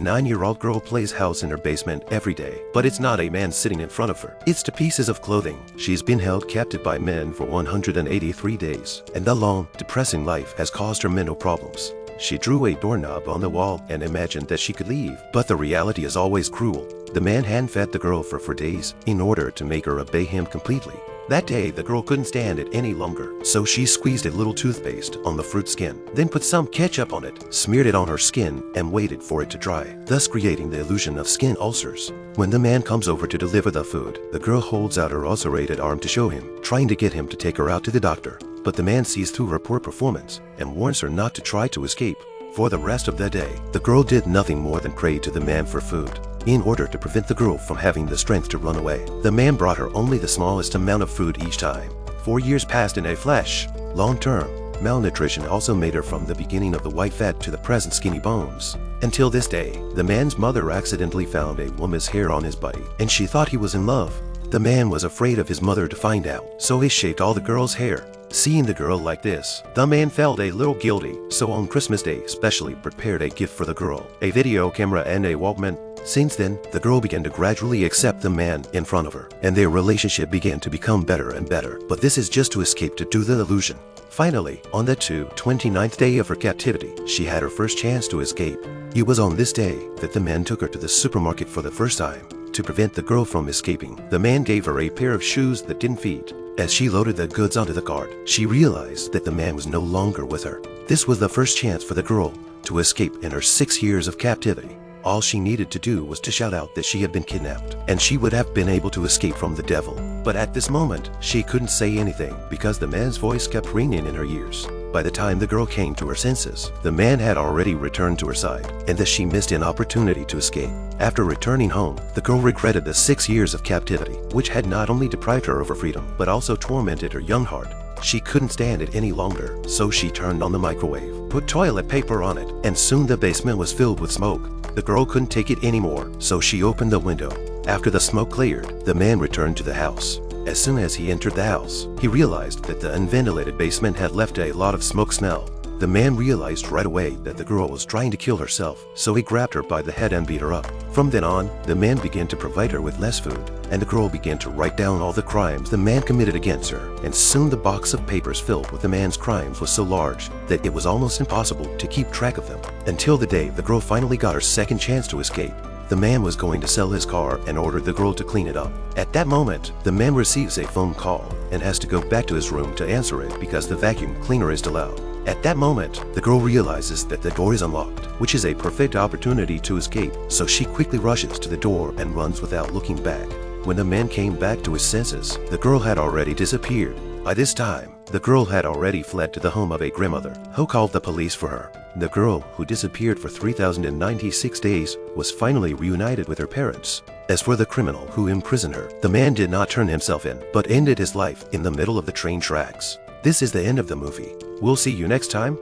9-year-old girl plays house in her basement every day, but it's not a man sitting in front of her. It's the pieces of clothing. She's been held captive by men for 183 days, and the long, depressing life has caused her mental problems. She drew a doorknob on the wall and imagined that she could leave, but the reality is always cruel. The man hand-fed the girl for days in order to make her obey him completely. That day, the girl couldn't stand it any longer, so she squeezed a little toothpaste on the fruit skin, then put some ketchup on it, smeared it on her skin, and waited for it to dry, thus creating the illusion of skin ulcers. When the man comes over to deliver the food, the girl holds out her ulcerated arm to show him, trying to get him to take her out to the doctor. But the man sees through her poor performance and warns her not to try to escape. For the rest of the day, the girl did nothing more than pray to the man for food, in order to prevent the girl from having the strength to run away. The man brought her only the smallest amount of food each time. 4 years passed in a flash. Long-term malnutrition also made her from the beginning of the white fat to the present skinny bones. Until this day, the man's mother accidentally found a woman's hair on his body, and she thought he was in love. The man was afraid of his mother to find out, so he shaved all the girl's hair. Seeing the girl like this, the man felt a little guilty, so on Christmas Day specially prepared a gift for the girl, a video camera and a Walkman. Since then, the girl began to gradually accept the man in front of her, and their relationship began to become better and better. But this is just to escape to do the illusion. Finally, on the 29th day of her captivity, she had her first chance to escape. It was on this day that the man took her to the supermarket for the first time. To prevent the girl from escaping, the man gave her a pair of shoes that didn't fit. As she loaded the goods onto the cart, she realized that the man was no longer with her. This was the first chance for the girl to escape in her 6 years of captivity. All she needed to do was to shout out that she had been kidnapped, and she would have been able to escape from the devil. But at this moment, she couldn't say anything because the man's voice kept ringing in her ears. By the time the girl came to her senses, the man had already returned to her side, and thus she missed an opportunity to escape. After returning home, the girl regretted the 6 years of captivity, which had not only deprived her of her freedom, but also tormented her young heart. She couldn't stand it any longer, so she turned on the microwave, put toilet paper on it, and soon the basement was filled with smoke. The girl couldn't take it anymore, so she opened the window. After the smoke cleared, the man returned to the house. As soon as he entered the house, he realized that the unventilated basement had left a lot of smoke smell. The man realized right away that the girl was trying to kill herself, so he grabbed her by the head and beat her up. From then on, the man began to provide her with less food, and the girl began to write down all the crimes the man committed against her. And soon the box of papers filled with the man's crimes was so large that it was almost impossible to keep track of them. Until the day the girl finally got her second chance to escape. The man was going to sell his car and ordered the girl to clean it up. At that moment, the man receives a phone call and has to go back to his room to answer it because the vacuum cleaner is too loud. At that moment, the girl realizes that the door is unlocked, which is a perfect opportunity to escape, so she quickly rushes to the door and runs without looking back. When the man came back to his senses, the girl had already disappeared. By this time, the girl had already fled to the home of a grandmother, who called the police for her. The girl, who disappeared for 3,096 days, was finally reunited with her parents. As for the criminal who imprisoned her, the man did not turn himself in, but ended his life in the middle of the train tracks. This is the end of the movie. We'll see you next time.